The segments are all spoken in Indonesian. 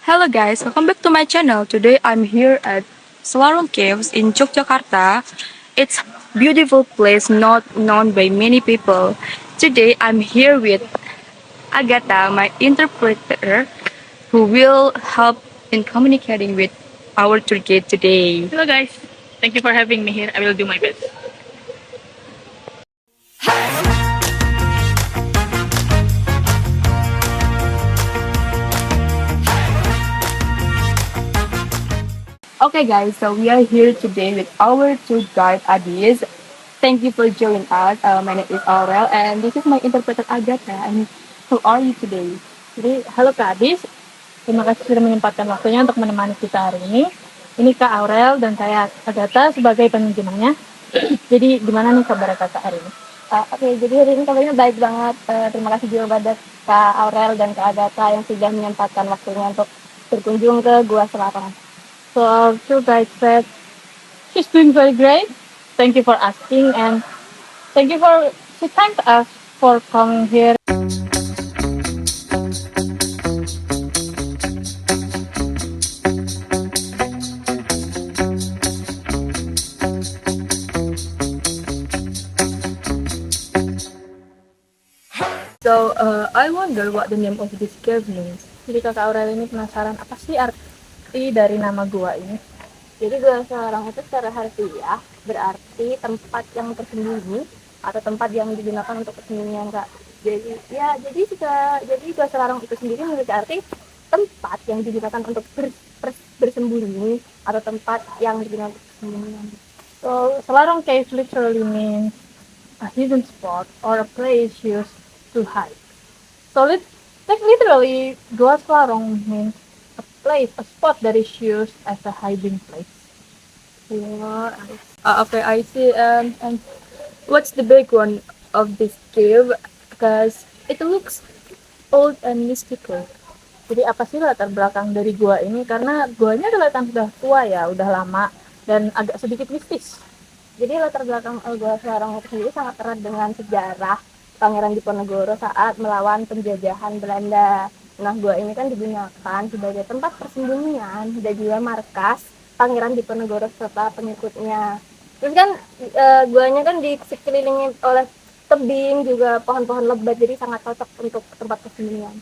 Hello guys, welcome back to my channel. Today I'm here at Selarong Caves in Yogyakarta. It's beautiful place not known by many people. Today I'm here with Agatha, my interpreter, who will help in communicating with our tour guide today. Hello guys, thank you for having me here. I will do my best. Okay guys, so we are here today with our tour guide Adis. Thank you for joining us. My name is Aurel and this is my interpreter Agatha. And how are you today? Jadi, halo Kak Adis. Terima kasih sudah menyempatkan waktunya untuk menemani kita hari ini. Ini Kak Aurel dan saya Agatha sebagai penerjemahnya. Jadi, gimana nih kabar Kakak hari ini? Oke, jadi hari ini kabarnya baik banget. Terima kasih juga pada Kak Aurel dan Kak Agatha yang sudah menyempatkan waktunya untuk berkunjung ke Gua Selarong. So, our tour guide said, she's doing very great. Thank you for asking and she thanked us for coming here. So, I wonder what the name of this cave means. Jadi Kakak Aurel ini penasaran apa sih arti dari nama gua ini? Jadi Gua Selarong itu secara harfiah berarti tempat yang tersembunyi atau tempat yang digunakan untuk persembunyian, Kak. Jadi Gua Selarong itu sendiri memiliki arti tempat yang digunakan untuk bersembunyi atau tempat yang digunakan untuk persembunyian. So, Selarong Cave literally means a hidden spot or a place used to hide. So, literally, Gua Selarong means a place, a spot that is used as a hiding place. Yeah, okay, I see. And what's the background of this cave? Because it looks old and mystical. Jadi apa sih latar belakang dari gua ini? Karena guanya kelihatan sudah tua ya, udah lama dan agak sedikit mistis. Jadi latar belakang Gua Selarong itu sendiri sangat erat dengan sejarah Pangeran Diponegoro saat melawan penjajahan Belanda. Nah, gua ini kan digunakan sebagai tempat persembunyian dan juga markas Pangeran Diponegoro serta pengikutnya. Terus kan guanya kan dikelilingi oleh tebing juga pohon-pohon lebat, jadi sangat cocok untuk tempat persembunyian.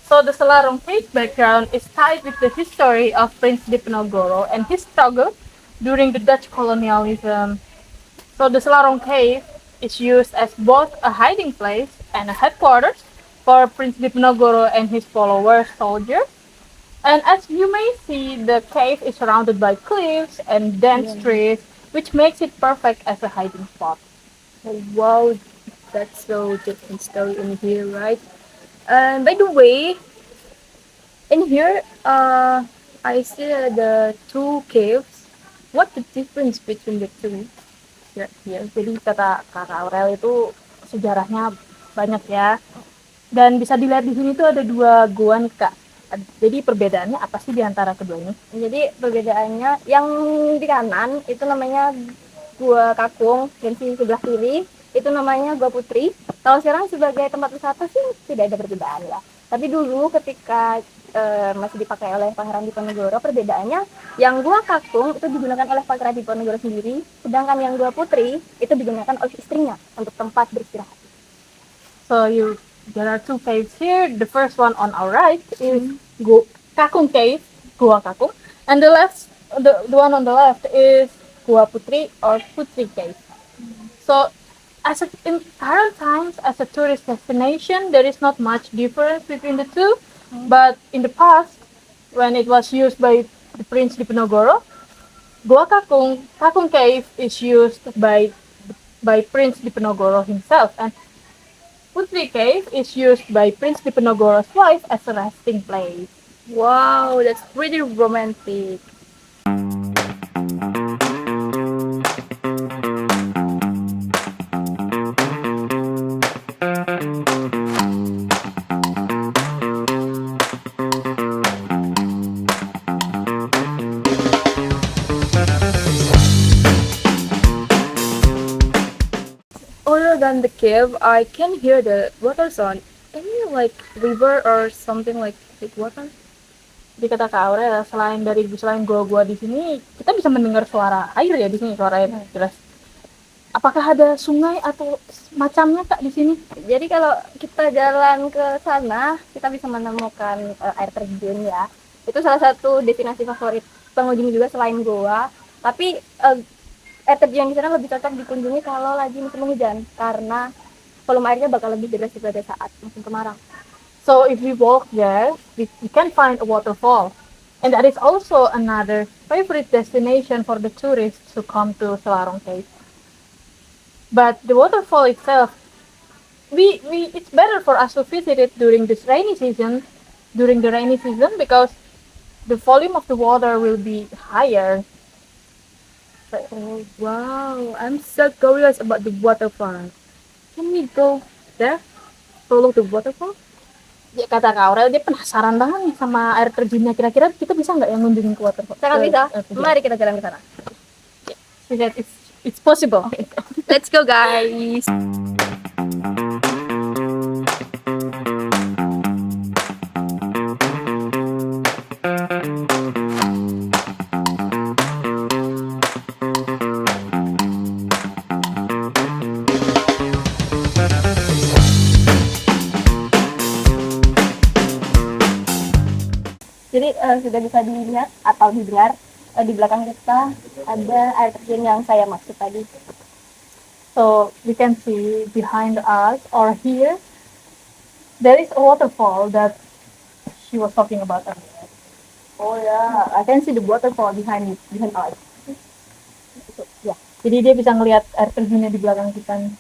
So the Selarong Cave background is tied with the history of Prince Diponegoro and his struggle during the Dutch colonialism. So the Selarong Cave is used as both a hiding place and a headquarters for Prince Diponegoro and his followers, soldiers. And as you may see, the cave is surrounded by cliffs and dense trees, which makes it perfect as a hiding spot. Oh, wow, that's so different story in here, right? And by the way, in here, I see the two caves. What the difference between the two? Ya, jadi kata Kakak Aurel itu sejarahnya banyak ya. Dan bisa dilihat di sini tuh ada dua gua nih Kak. Jadi perbedaannya apa sih di antara keduanya? Jadi perbedaannya yang di kanan itu namanya Gua Kakung dan di sebelah kiri itu namanya Gua Putri. Kalau sekarang sebagai tempat wisata sih tidak ada perbedaan ya. Tapi dulu ketika masih dipakai oleh Pangeran Diponegoro, perbedaannya yang Gua Kakung itu digunakan oleh Pangeran Diponegoro sendiri, sedangkan yang Gua Putri itu digunakan oleh istrinya untuk tempat beristirahat. So there are two caves here. The first one on our right is Kakung Cave, Gua Kakung, and the one on the left is Gua Putri or Putri Cave. So in current times, as a tourist destination, there is not much difference between the two. But in the past, when it was used by the Prince Diponegoro, Gua Kakung Cave is used by Prince Diponegoro himself, and Putri Cave is used by Prince Diponegoro's wife as a resting place. Wow, that's pretty romantic. Other than the cave, I can hear the water sound. Any like river or something like water? Di kata Kak Aurel, selain gua-gua di sini, kita bisa mendengar suara air ya di sini, suara air jelas. Apakah ada sungai atau macamnya Kak di sini? Jadi kalau kita jalan ke sana, kita bisa menemukan air terjun ya. Itu salah satu destinasi favorit pengunjung juga selain goa. Tapi air terjun di sana lebih cocok dikunjungi kalau lagi musim hujan karena volume airnya bakal lebih deras daripada saat musim kemarau. So if we walk there, we can find a waterfall. And that is also another favorite destination for the tourists who come to Selarong Cave. But the waterfall itself, it's better for us to visit it during this rainy season, during the rainy season, because the volume of the water will be higher. Oh wow, I'm so curious about the waterfall. Can we go there? Follow the waterfall? Ya, kata Kak Aurel, dia penasaran banget nih sama air terjunnya. Kira-kira kita bisa nggak yang ngunjungin ke waterfall? Sangat bisa. Terjun? Mari kita jalan ke sana. She said it's possible. Let's go guys. Jadi sudah bisa dilihat atau didengar di belakang kita ada air terjun yang saya maksud tadi. So we can see behind us or here, there is a waterfall that she was talking about earlier. Oh ya, I can see the waterfall behind us. Ya, jadi dia bisa ngelihat air terjunnya di belakang kita nih.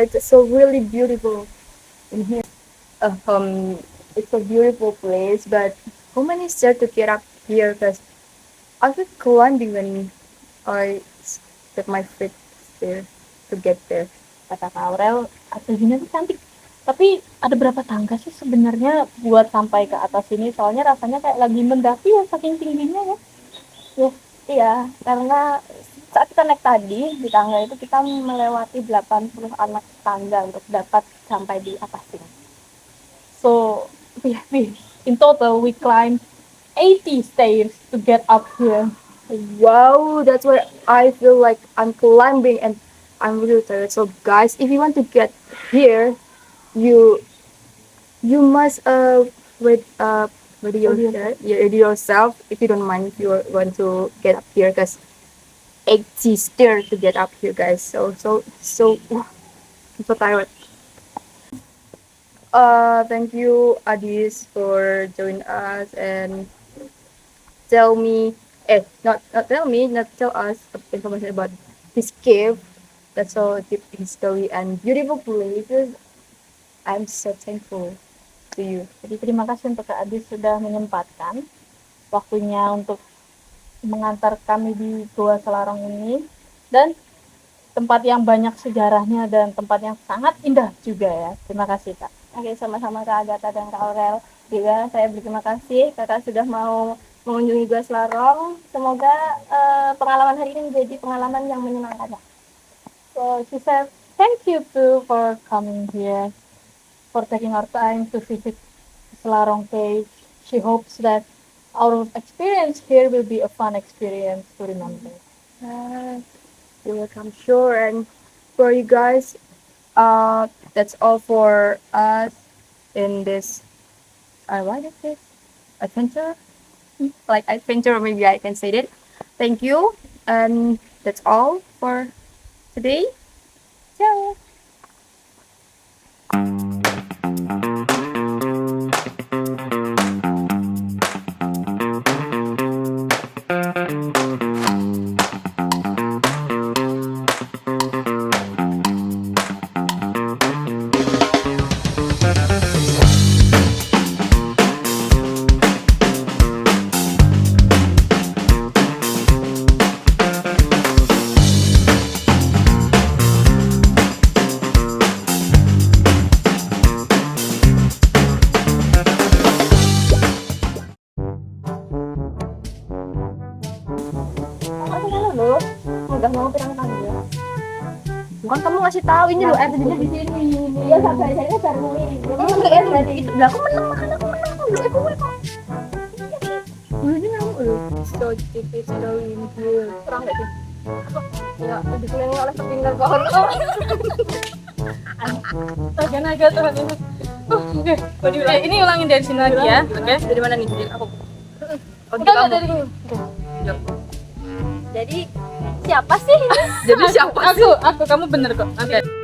It's so really beautiful in here. It's a beautiful place, but how many stairs to get up here? Cause I was climbing when I set my feet there to get there. Kata Kak Aurel, air terjunnya tuh cantik. Tapi ada berapa tangga sih sebenarnya buat sampai ke atas ini? Soalnya rasanya kayak lagi mendaki ya, saking tingginya ya. Iya, karena saat kita naik tadi di tangga itu kita melewati 80 anak tangga untuk dapat sampai di atas ini. So in total we climbed 80 stairs to get up here. Wow, that's why I feel like I'm climbing and I'm really tired. So guys, if you want to get here, you must ready yourself if you don't mind if you want to get up here because 80 stairs to get up here guys. So I'm so tired. Thank you Adis for joining us and tell me not tell us information about this cave that's so deep history and beautiful places. I'm so thankful to you. Jadi terima kasih untuk Kak Adis sudah menyempatkan waktunya untuk mengantar kami di Gua Selarong ini dan tempat yang banyak sejarahnya dan tempat yang sangat indah juga ya. Terima kasih Kak. Oke, sama-sama Kak Agatha dan Kak Aurel. Juga saya berterima kasih Kakak sudah mau mengunjungi Gua Selarong. Semoga pengalaman hari ini menjadi pengalaman yang menyenangkan. So she said, thank you too for coming here, for taking our time to visit Selarong Cave. She hopes that our experience here will be a fun experience to remember. You're welcome, sure. And for you guys, that's all for us in this what is this adventure, like adventure, maybe I can say that. Thank you, and that's all for today. Ciao. Udah mau pirang tangga. Bukan kamu ngasih tahu ini loh air terjunnya di sini. Iya, saya baru ini. Enggak ya, berarti itu. Lah aku menang kok. Bulunya nyamuk loh. So it is going here. Kurang nggak sih? Ya, dikelilingi oleh sepinggan pohon. Naga tuh. Oke. Ini ulangin dari sini lagi ya. Oke. Dari mana nih? Dari aku. Oh, Enggak dari sini. Jadi siapa sih ini? Jadi siapa? Aku, kamu bener kok. Oke.